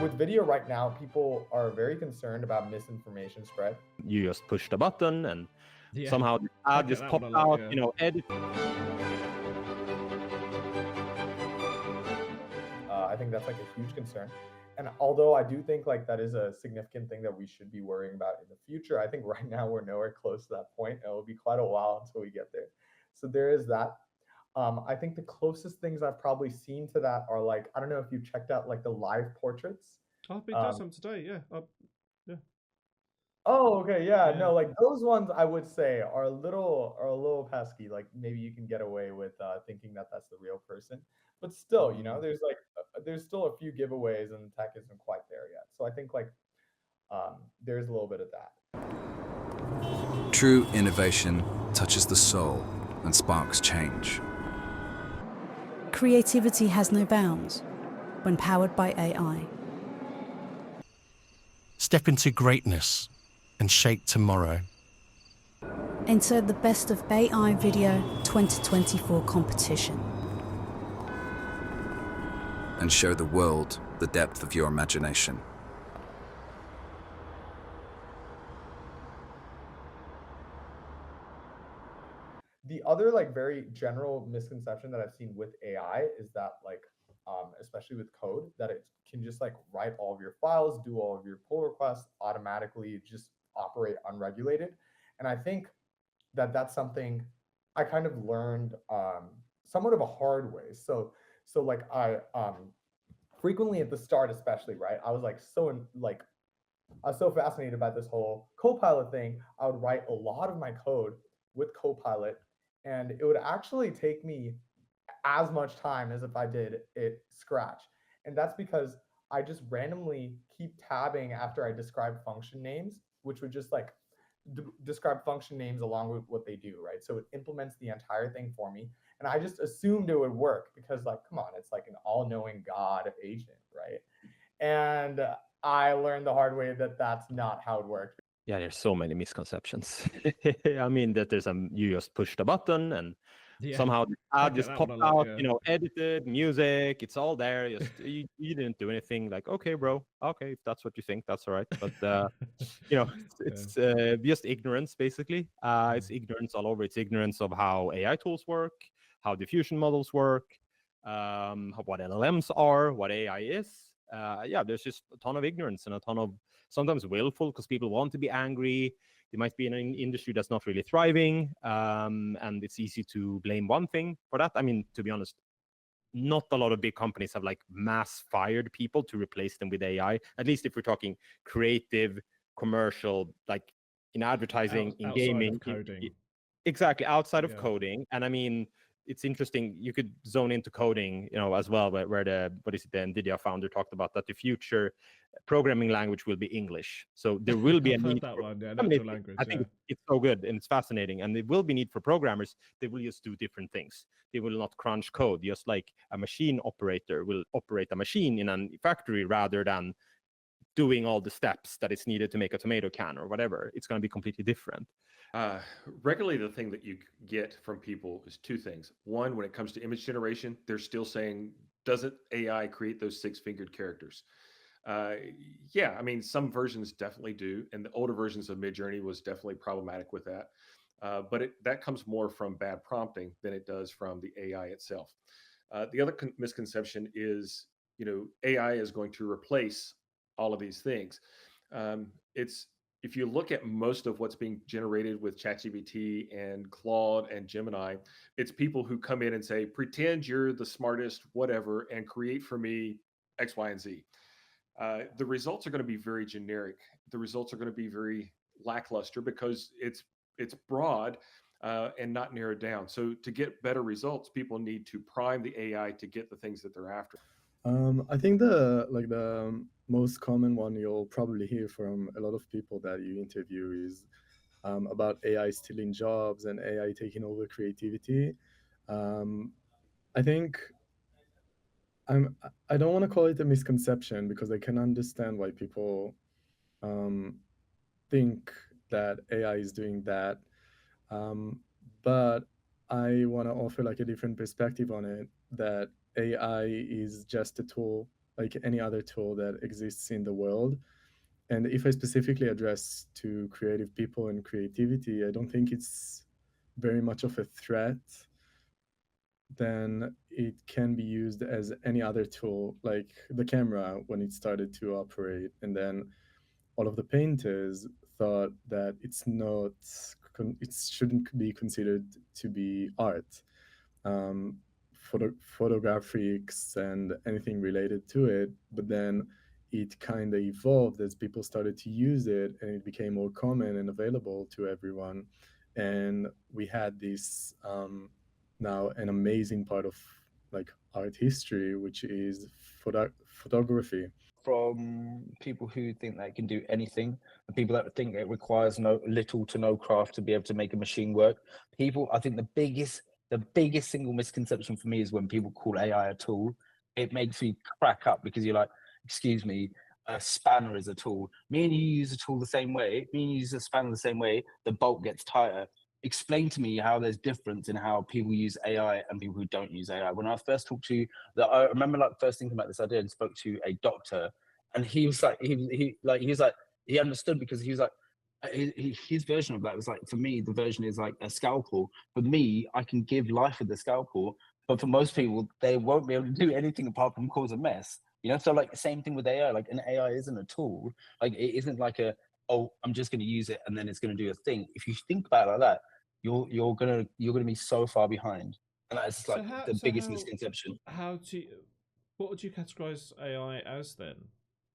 with video right now, people are very concerned about misinformation spread. You just push the button and Yeah, somehow the I ad get just that popped one a lot, out, yeah. you know, edit. I think that's like a huge concern. And although I do think like that is a significant thing that we should be worrying about in the future, I think right now we're nowhere close to that point. It will be quite a while until we get there. So there is that. I think the closest things I've probably seen to that are like, I don't know if you checked out like the live portraits. I've been doing some today, yeah. Yeah. Oh, okay, yeah, Yeah. no, like those ones I would say are a little pesky. Like maybe you can get away with thinking that that's the real person, but still, you know, there's still a few giveaways and the tech isn't quite there yet. So I think like there's a little bit of that. True innovation touches the soul and sparks change. Creativity has no bounds when powered by AI. Step into greatness and shape tomorrow. Enter the Best of AI Video 2024 competition. And show the world the depth of your imagination. The other like very general misconception that I've seen with AI is that like, especially with code, that it can just like write all of your files, do all of your pull requests automatically, just operate unregulated. And I think that that's something I kind of learned somewhat of a hard way. So like I frequently at the start, especially, right, I was so fascinated by this whole Copilot thing. I would write a lot of my code with Copilot, and it would actually take me as much time as if I did it scratch. And that's because I just randomly keep tabbing after I describe function names, which would just like describe function names along with what they do, right? So it implements the entire thing for me. And I just assumed it would work because, like, come on, it's like an all-knowing God agent, right? And I learned the hard way that that's not how it works. Yeah, there's so many misconceptions. I mean, that you just push the button and somehow the ad just popped out, you know, edited music, it's all there. You didn't do anything. Like, okay, bro, okay, if that's what you think, that's all right. But you know, it's just ignorance, basically. It's ignorance all over. It's ignorance of how AI tools work, how diffusion models work, what LLMs are, what AI is. Yeah, there's just a ton of ignorance and a ton of sometimes willful, because people want to be angry. They might be in an industry that's not really thriving, and it's easy to blame one thing for that. I mean, to be honest, not a lot of big companies have like mass fired people to replace them with AI. At least if we're talking creative, commercial, like in advertising, in gaming, coding. Exactly, outside of coding. And I mean, it's interesting. You could zone into coding, you know, as well, where the NVIDIA founder talked about that the future programming language will be English. So there will be a need that for, one, yeah, I mean, language. I think it's so good and it's fascinating, and there will be need for programmers. They will just do different things. They will not crunch code, just like a machine operator will operate a machine in a factory rather than doing all the steps that is needed to make a tomato can or whatever. It's going to be completely different. Regularly, the thing that you get from people is two things. One, when it comes to image generation, they're still saying, doesn't AI create those six-fingered characters? Yeah, I mean, some versions definitely do. And the older versions of Midjourney was definitely problematic with that. But that comes more from bad prompting than it does from the AI itself. The other misconception is, you know, AI is going to replace all of these things. If you look at most of what's being generated with ChatGPT and Claude and Gemini, it's people who come in and say, pretend you're the smartest, whatever, and create for me X, Y, and Z. The results are going to be very generic. The results are going to be very lackluster because it's broad and not narrowed down. So to get better results, people need to prime the AI to get the things that they're after. I think the most common one you'll probably hear from a lot of people that you interview is about AI stealing jobs and AI taking over creativity. I think I don't want to call it a misconception because I can understand why people think that AI is doing that. But I want to offer like a different perspective on it, that AI is just a tool like any other tool that exists in the world. And if I specifically address to creative people and creativity, I don't think it's very much of a threat. Then it can be used as any other tool, like the camera when it started to operate. And then all of the painters thought that it shouldn't be considered to be art. Photographics and anything related to it, but then it kind of evolved as people started to use it and it became more common and available to everyone. And we had this now an amazing part of like art history, which is photography. From people who think they can do anything, and people that think it requires little to no craft to be able to make a machine work. I think the biggest single misconception for me is when people call AI a tool. It makes me crack up because you're like, excuse me, a spanner is a tool. Me and you use a tool the same way. Me and you use a spanner the same way. The bolt gets tighter. Explain to me how there's difference in how people use AI and people who don't use AI. When I first talked to I remember like first thinking about this idea and spoke to a doctor, and he was like, he understood because he was like, his version of that was like, for me, the version is like a scalpel. For me, I can give life with the scalpel, but for most people, they won't be able to do anything apart from cause a mess. You know, so like the same thing with AI. Like an AI isn't a tool. Like it isn't like oh, I'm just going to use it and then it's going to do a thing. If you think about it like that, you're gonna be so far behind, and that's like the biggest misconception. What would you categorize AI as then?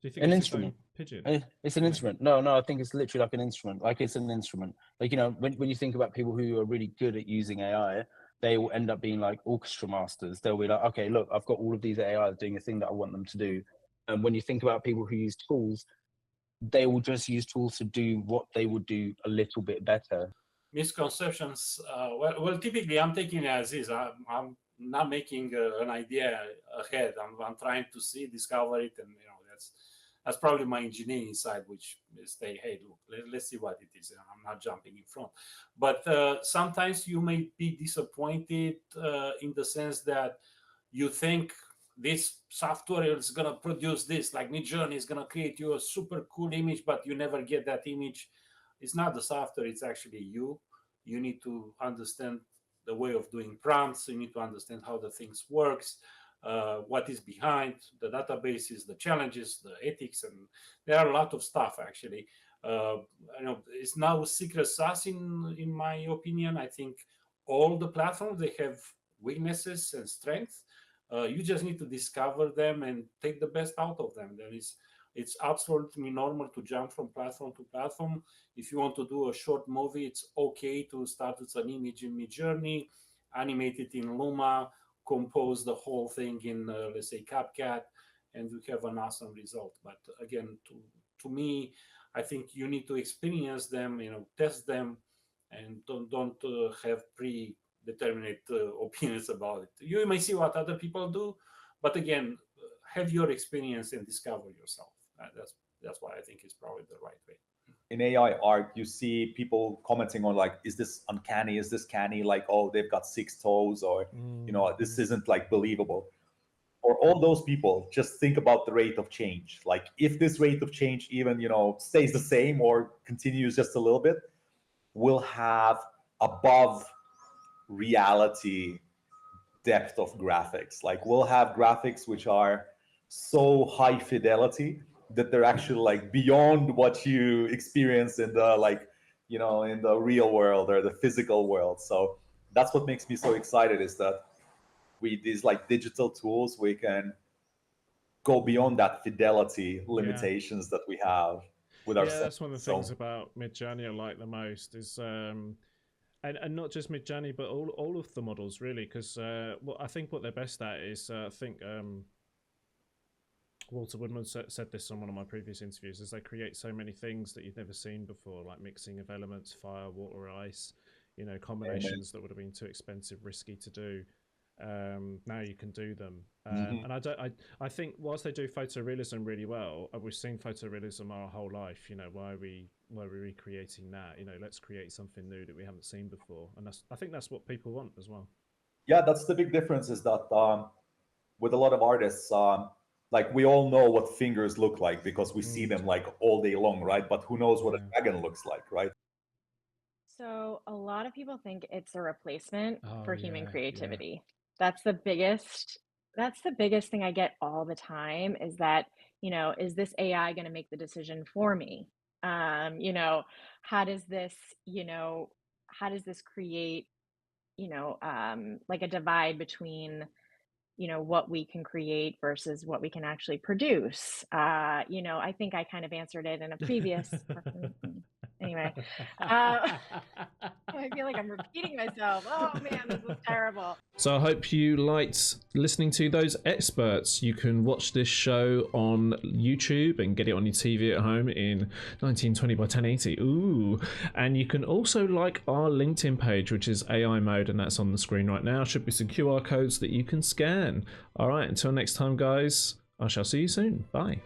Do you think an it's instrument? Pigeon. It's an instrument. No, I think it's literally like an instrument. Like it's an instrument. Like, you know, when you think about people who are really good at using AI, they will end up being like orchestra masters. They'll be like, okay, look, I've got all of these AIs doing a thing that I want them to do. And when you think about people who use tools, they will just use tools to do what they would do a little bit better. Misconceptions. Well, typically I'm taking it as is. I'm not making an idea ahead. I'm trying to see, discover it, and that's probably my engineering side, which is say, hey, look, let's see what it is. I'm not jumping in front. But sometimes you may be disappointed in the sense that you think this software is going to produce this, like Midjourney is going to create you a super cool image, but you never get that image. It's not the software, it's actually you. You need to understand the way of doing prompts. You need to understand how the things works, what is behind the databases, the challenges, the ethics, and there are a lot of stuff actually. It's now secret sauce in my opinion. I think all the platforms, they have weaknesses and strengths. You just need to discover them and take the best out of them. It's absolutely normal to jump from platform to platform. If you want to do a short movie, it's okay to start with an image in Midjourney, animate it in Luma, compose the whole thing in, let's say, CapCut, and you have an awesome result. But again, to me, I think you need to experience them, test them, and don't have predetermined opinions about it. You may see what other people do, but again, have your experience and discover yourself. That's what I think is probably the right way. In AI art, you see people commenting on like, is this uncanny? Is this canny? Like, oh, they've got 6 toes, or this isn't like believable. For all those people, just think about the rate of change. Like, if this rate of change even stays the same or continues just a little bit, we'll have above reality depth of graphics. Like, we'll have graphics which are so high fidelity that they're actually like beyond what you experience in the in the real world or the physical world. So that's what makes me so excited, is that with these like digital tools, we can go beyond that fidelity limitations that we have with ourselves. That's one of the things about Midjourney I like the most is and not just Midjourney, but all of the models really, because I think what they're best at is I think Walter Woodman said this on one of my previous interviews, is they create so many things that you've never seen before, like mixing of elements, fire, water, ice, combinations that would have been too expensive, risky to do. Now you can do them. And I think whilst they do photorealism really well, we've seen photorealism our whole life. Why are we recreating that? Let's create something new that we haven't seen before. And I think that's what people want as well. Yeah, that's the big difference, is that with a lot of artists, Like we all know what fingers look like because we see them like all day long, right? But who knows what a dragon looks like, right? So a lot of people think it's a replacement for human yeah. creativity. That's the biggest thing I get all the time is that, you know, is this AI going to make the decision for me? You know, how does this create, you know, like a divide between, you know, what we can create versus what we can actually produce. You know, I think I kind of answered it in a previous anyway. I feel like I'm repeating myself. Oh man, this is terrible. So I hope you liked listening to those experts. You can watch this show on YouTube and get it on your TV at home in 1920 by 1080. Ooh. And you can also like our LinkedIn page, which is AImode, and that's on the screen right now. Should be some QR codes that you can scan. All right, until next time, guys, I shall see you soon. Bye.